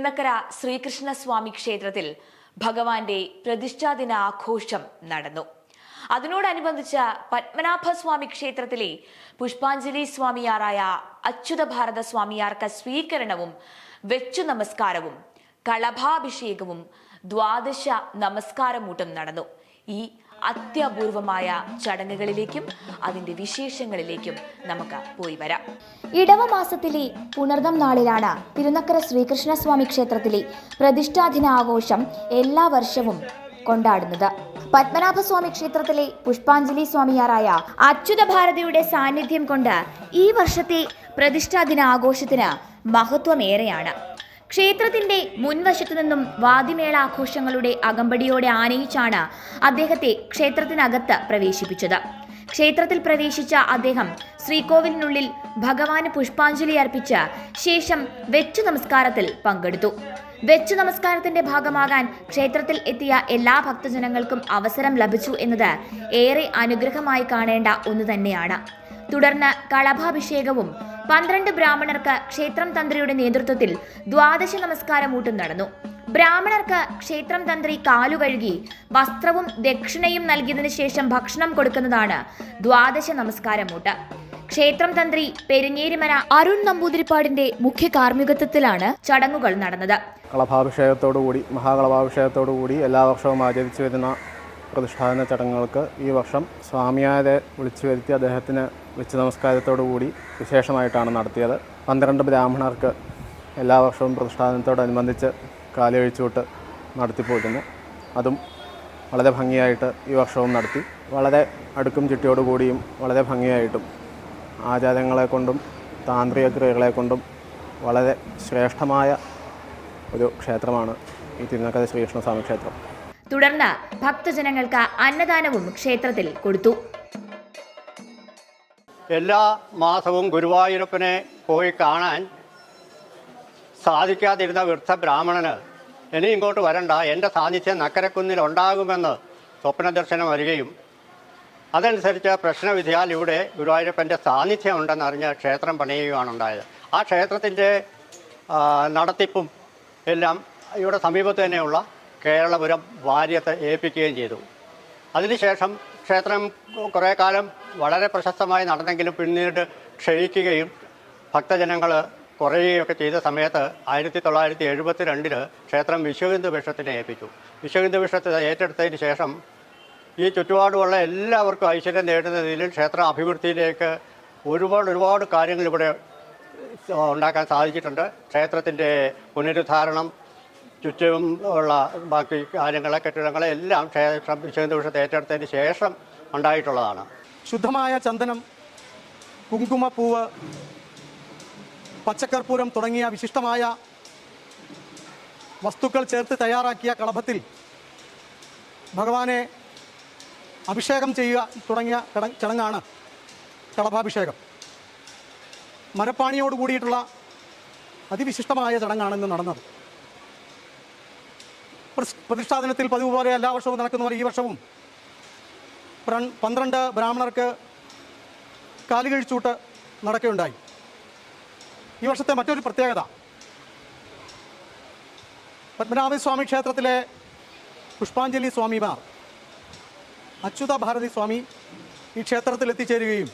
തിരുനക്കര ശ്രീകൃഷ്ണസ്വാമി ക്ഷേത്രത്തിൽ ഭഗവാന്റെ പ്രതിഷ്ഠാദിന ആഘോഷം നടന്നു. അതിനോടനുബന്ധിച്ച് പത്മനാഭസ്വാമി ക്ഷേത്രത്തിലെ പുഷ്പാഞ്ജലി സ്വാമിയാറായ അച്യുത ഭാരത സ്വാമിയാർക്ക് സ്വീകരണവും വെച്ചു നമസ്കാരവും കളഭാഭിഷേകവും ദ്വാദശ നമസ്കാരമൂട്ടും നടന്നു. ഈ അത്യപൂർവമായ ചടങ്ങുകളിലേക്കും അതിന്റെ വിശേഷങ്ങളിലേക്കും നമുക്ക് പോയി വരാം. ഇടവമാസത്തിലെ പുണർദം നാളിലാണ് തിരുനക്കര ശ്രീകൃഷ്ണസ്വാമി ക്ഷേത്രത്തിലെ പ്രതിഷ്ഠാദിനാഘോഷം എല്ലാ വർഷവും കൊണ്ടാടുന്നത്. പത്മനാഭസ്വാമി ക്ഷേത്രത്തിലെ പുഷ്പാഞ്ജലി സ്വാമിയാറായ അച്യുത ഭാരതിയുടെ സാന്നിധ്യം കൊണ്ട് ഈ വർഷത്തെ പ്രതിഷ്ഠാദിനാഘോഷത്തിന് മഹത്വമേറെയാണ്. ക്ഷേത്രത്തിന്റെ മുൻവശത്തു നിന്നും വാദ്യമേള ആഘോഷങ്ങളുടെ അകമ്പടിയോടെ ആനയിച്ചാണ് അദ്ദേഹത്തെ ക്ഷേത്രത്തിനകത്ത് പ്രവേശിപ്പിച്ചത്. ക്ഷേത്രത്തിൽ പ്രവേശിച്ച അദ്ദേഹം ശ്രീകോവിലിനുള്ളിൽ ഭഗവാന് പുഷ്പാഞ്ജലി അർപ്പിച്ച ശേഷം വെച്ചു നമസ്കാരത്തിൽ പങ്കെടുത്തു. വെച്ചു നമസ്കാരത്തിന്റെ ഭാഗമാകാൻ ക്ഷേത്രത്തിൽ എത്തിയ എല്ലാ ഭക്തജനങ്ങൾക്കും അവസരം ലഭിച്ചു എന്നത് ഏറെ അനുഗ്രഹമായി കാണേണ്ട ഒന്ന് തന്നെയാണ്. തുടർന്ന് കളഭാഭിഷേകവും 12 ബ്രാഹ്മണർക്ക് ക്ഷേത്രം തന്ത്രിയുടെ നേതൃത്വത്തിൽ ദ്വാദശ നമസ്കാരമൂട്ടും നടന്നു. ബ്രാഹ്മണർക്ക് ക്ഷേത്രം തന്ത്രി കാലുകഴുകി വസ്ത്രവും ദക്ഷിണയും നൽകിയതിനു ശേഷം ഭക്ഷണം കൊടുക്കുന്നതാണ് ദ്വാദശ നമസ്കാരമൂട്ട്. ക്ഷേത്രം തന്ത്രി പെരിങ്ങേരിമന അരുൺ നമ്പൂതിരിപ്പാടിന്റെ മുഖ്യ കാർമ്മികത്വത്തിലാണ് ചടങ്ങുകൾ നടന്നത്. കളഭാഭിഷേകത്തോടുകൂടി മഹാകളഭാഭിഷേകത്തോടുകൂടി എല്ലാ വർഷവും ആചരിച്ചു വരുന്ന പ്രതിഷ്ഠാപന ചടങ്ങുകൾക്ക് ഈ വർഷം സ്വാമിയാരെ വിളിച്ചു വരുത്തി അദ്ദേഹത്തിന് വെച്ച് നമസ്കാരത്തോടുകൂടി വിശേഷമായിട്ടാണ് നടത്തിയത്. 12 ബ്രാഹ്മണർക്ക് എല്ലാ വർഷവും പ്രതിഷ്ഠാപനത്തോടനുബന്ധിച്ച് കാലുകഴിച്ചുവിട്ട് നടത്തിപ്പോരുന്നു. അതും വളരെ ഭംഗിയായിട്ട് ഈ വർഷവും നടത്തി. വളരെ അടുക്കും ചിട്ടയോടുകൂടിയും വളരെ ഭംഗിയായിട്ടും ആചാരങ്ങളെ കൊണ്ടും താന്ത്രിക ക്രിയകളെ കൊണ്ടും വളരെ ശ്രേഷ്ഠമായ ഒരു ക്ഷേത്രമാണ് ഈ തിരുനക്കര ശ്രീകൃഷ്ണസ്വാമി ക്ഷേത്രം. തുടർന്ന് ഭക്തജനങ്ങൾക്ക് അന്നദാനവും ക്ഷേത്രത്തിൽ കൊടുത്തു. എല്ലാ മാസവും ഗുരുവായൂരപ്പനെ പോയി കാണാൻ സാധിക്കാതിരുന്ന വൃദ്ധ ബ്രാഹ്മണന് ഇനി ഇങ്ങോട്ട് വരണ്ട, എൻ്റെ സാന്നിധ്യം നക്കരക്കുന്നിൽ ഉണ്ടാകുമെന്ന് സ്വപ്നദർശനം വരികയും അതനുസരിച്ച് പ്രശ്നവിധിയാൽ ഇവിടെ ഗുരുവായൂരപ്പൻ്റെ സാന്നിധ്യം ഉണ്ടെന്നറിഞ്ഞ് ക്ഷേത്രം പണിയുകയാണ് ഉണ്ടായത്. ആ ക്ഷേത്രത്തിൻ്റെ നടത്തിപ്പും എല്ലാം ഇവിടെ സമീപത്ത് തന്നെയുള്ള കേരളപുരം വാര്യത്തെ ഏൽപ്പിക്കുകയും ചെയ്തു. അതിനുശേഷം ക്ഷേത്രം കുറേ കാലം വളരെ പ്രശസ്തമായി നടന്നെങ്കിലും പിന്നീട് ക്ഷയിക്കുകയും ഭക്തജനങ്ങൾ കുറയുകയൊക്കെ ചെയ്ത സമയത്ത് 1972 ക്ഷേത്രം വിശ്വഹിന്ദു പരിഷത്തിനെ ഏൽപ്പിച്ചു. വിശ്വഹിന്ദു പരിഷത്ത് ഏറ്റെടുത്തതിന് ശേഷം ഈ ചുറ്റുപാടുമുള്ള എല്ലാവർക്കും ഐശ്വര്യം നേടുന്നതിലും ക്ഷേത്ര അഭിവൃദ്ധിയിലേക്ക് ഒരുപാട് കാര്യങ്ങൾ ഇവിടെ ഉണ്ടാക്കാൻ സാധിച്ചിട്ടുണ്ട്. ക്ഷേത്രത്തിൻ്റെ പുനരുദ്ധാരണം, ചുറ്റും ഉള്ള ബാക്കി കാര്യങ്ങളെ കെട്ടിടങ്ങളെ എല്ലാം ക്ഷേത്രം വിശ്വഹിന്ദു പരിഷത്ത് ഏറ്റെടുത്തതിന് ശേഷം ഉണ്ടായിട്ടുള്ളതാണ്. ശുദ്ധമായ ചന്ദനം, കുങ്കുമപ്പൂവ്, പച്ചക്കർപ്പൂരം തുടങ്ങിയ വിശിഷ്ടമായ വസ്തുക്കൾ ചേർത്ത് തയ്യാറാക്കിയ കളഭത്തിൽ ഭഗവാനെ അഭിഷേകം ചെയ്യുക തുടങ്ങിയ ചടങ്ങാണ് കളഭാഭിഷേകം. മരപ്പാണിയോട് കൂടിയിട്ടുള്ള അതിവിശിഷ്ടമായ ചടങ്ങാണ് ഇന്ന് നടന്നത്. പ്രതിഷ്ഠാദിനത്തിൽ പതിവ് പോലെ എല്ലാ വർഷവും നടക്കുന്ന പോലെ ഈ വർഷവും 12 ബ്രാഹ്മണർക്ക് കാലുകഴിച്ചൂട്ട് നടക്കുകയുണ്ടായി. ഈ വർഷത്തെ മറ്റൊരു പ്രത്യേകത, പത്മനാഭസ്വാമി ക്ഷേത്രത്തിലെ പുഷ്പാഞ്ജലി സ്വാമിമാർ അച്യുത ഭാരതി സ്വാമി ഈ ക്ഷേത്രത്തിൽ എത്തിച്ചേരുകയും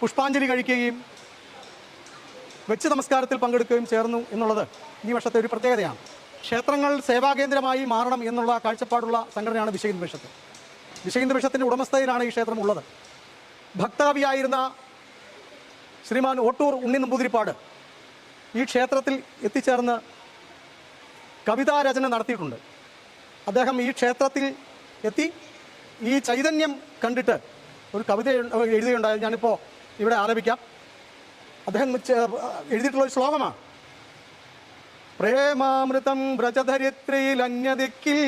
പുഷ്പാഞ്ജലി കഴിക്കുകയും വെച്ച് നമസ്കാരത്തിൽ പങ്കെടുക്കുകയും ചേർന്നു എന്നുള്ളത് ഈ വർഷത്തെ ഒരു പ്രത്യേകതയാണ്. ക്ഷേത്രങ്ങൾ സേവാകേന്ദ്രമായി മാറണം എന്നുള്ള കാഴ്ചപ്പാടുള്ള സംഘടനയാണ് വിശ്വഹിന്ദു പരിഷത്ത്. വിശ്വഹിന്ദു പരിഷത്തിൻ്റെ ഉടമസ്ഥതയിലാണ് ഈ ക്ഷേത്രം ഉള്ളത്. ഭക്തകവിയായിരുന്ന ശ്രീമാൻ ഓട്ടൂർ ഉണ്ണി നമ്പൂതിരിപ്പാട് ഈ ക്ഷേത്രത്തിൽ എത്തിച്ചേർന്ന് കവിതാരചന നടത്തിയിട്ടുണ്ട്. അദ്ദേഹം ഈ ക്ഷേത്രത്തിൽ എത്തി ഈ ചൈതന്യം കണ്ടിട്ട് ഒരു കവിത എഴുതുകയുണ്ടായത്. ഞാനിപ്പോൾ ഇവിടെ ആലപിക്കാം. അദ്ദേഹം എഴുതിയിട്ടുള്ളൊരു ശ്ലോകമാണ്. പ്രേമാമൃതം വ്രജധരിത്രിയിൽ അന്യദിക്കിൽ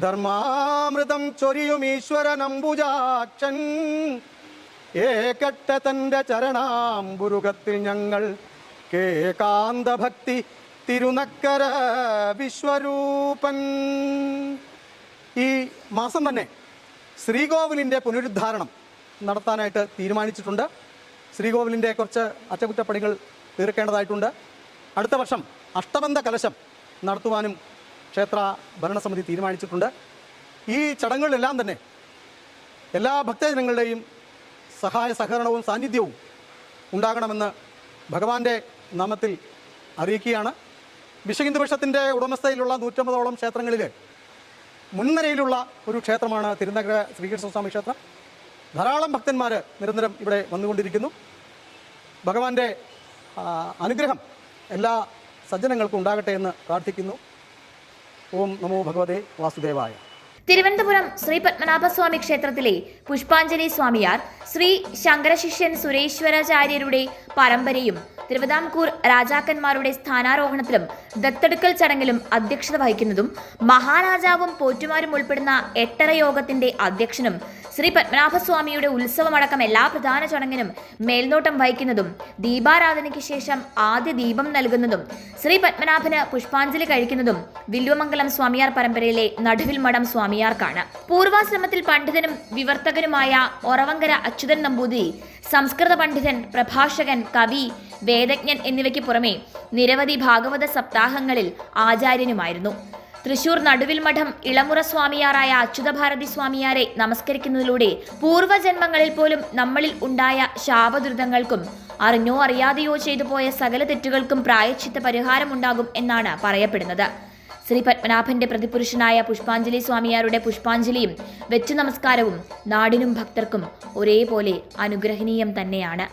ധർമാമൃതം ചൊരിയും ഈശ്വരനമ്പുജാക്ഷൻ ഏകട്ട തൻ്റെ ചരണാംബുരുകത്തിൽ ഞങ്ങൾ കേകാന്തഭക്തി തിരുനക്കര വിശ്വരൂപൻ. ഈ മാസം തന്നെ ശ്രീകോവിലിൻ്റെ പുനരുദ്ധാരണം നടത്താനായിട്ട് തീരുമാനിച്ചിട്ടുണ്ട്. ശ്രീകോവിലിൻ്റെ കുറച്ച് അറ്റകുറ്റപ്പണികൾ തീർക്കേണ്ടതായിട്ടുണ്ട്. അടുത്ത വർഷം അഷ്ടബന്ധ കലശം നടത്തുവാനും ക്ഷേത്ര ഭരണസമിതി തീരുമാനിച്ചിട്ടുണ്ട്. ഈ ചടങ്ങുകളിലെല്ലാം തന്നെ എല്ലാ ഭക്തജനങ്ങളുടെയും സഹായ സഹകരണവും സാന്നിധ്യവും ഉണ്ടാകണമെന്ന് ഭഗവാന്റെ നാമത്തിൽ അറിയിക്കുകയാണ്. വിശ്വഹിന്ദു പരിഷത്തിൻ്റെ ഉടമസ്ഥയിലുള്ള 150ഓളം ക്ഷേത്രങ്ങളിൽ മുൻനിരയിലുള്ള ഒരു ക്ഷേത്രമാണ് തിരുനക്കര ശ്രീകൃഷ്ണസ്വാമി ക്ഷേത്രം. ധാരാളം ഭക്തന്മാർ നിരന്തരം ഇവിടെ വന്നുകൊണ്ടിരിക്കുന്നു. ഭഗവാന്റെ അനുഗ്രഹം എല്ലാ സജ്ജനങ്ങൾക്കും ഉണ്ടാകട്ടെ എന്ന് പ്രാർത്ഥിക്കുന്നു. ഓം നമോ ഭഗവതേ വാസുദേവായ. തിരുവനന്തപുരം ശ്രീ പത്മനാഭസ്വാമി ക്ഷേത്രത്തിലെ പുഷ്പാഞ്ജലി സ്വാമിയാർ ശ്രീ ശങ്കരശിഷ്യൻ സുരേശ്വരാചാര്യരുടെ പരമ്പരയും തിരുവിതാംകൂർ രാജാക്കന്മാരുടെ സ്ഥാനാരോഹണത്തിലും ദത്തെടുക്കൽ ചടങ്ങിലും അധ്യക്ഷത വഹിക്കുന്നതും മഹാരാജാവും പോറ്റുമാരും ഉൾപ്പെടുന്ന 8 യോഗത്തിന്റെ അധ്യക്ഷനും ശ്രീ പത്മനാഭസ്വാമിയുടെ ഉത്സവമടക്കം എല്ലാ പ്രധാന ചടങ്ങിനും മേൽനോട്ടം വഹിക്കുന്നതും ദീപാരാധനയ്ക്ക് ശേഷം ആദ്യ ദീപം നൽകുന്നതും ശ്രീ പത്മനാഭന് പുഷ്പാഞ്ജലി കഴിക്കുന്നതും വില്വമംഗലം സ്വാമിയാർ പരമ്പരയിലെ നടുവിൽ മഠം സ്വാമിയാർക്കാണ്. പൂർവാശ്രമത്തിൽ പണ്ഡിതനും വിവർത്തകനുമായ ഒറവങ്കര അച്യുതൻ നമ്പൂതിരി സംസ്കൃത പണ്ഡിതൻ, പ്രഭാഷകൻ, കവി, വേദജ്ഞൻ എന്നിവയ്ക്ക് പുറമെ നിരവധി ഭാഗവത സപ്താഹങ്ങളിൽ ആചാര്യനുമായിരുന്നു. തൃശൂർ നടുവിൽ മഠം ഇളമുറ സ്വാമിയാറായ അച്യുതഭാരതി സ്വാമിയാരെ നമസ്കരിക്കുന്നതിലൂടെ പൂർവ്വജന്മങ്ങളിൽ പോലും നമ്മളിൽ ഉണ്ടായ ശാപദുരിതങ്ങൾക്കും അറിഞ്ഞോ അറിയാതെയോ ചെയ്തു പോയ സകല തെറ്റുകൾക്കും പ്രായശ്ചിത്ത പരിഹാരമുണ്ടാകും എന്നാണ് പറയപ്പെടുന്നത്. ശ്രീ പത്മനാഭന്റെ പ്രതിപുരുഷനായ പുഷ്പാഞ്ജലി സ്വാമിയാരുടെ പുഷ്പാഞ്ജലിയും വെച്ചു നമസ്കാരവും നാടിനും ഭക്തർക്കും ഒരേപോലെ അനുഗ്രഹനീയം തന്നെയാണ്.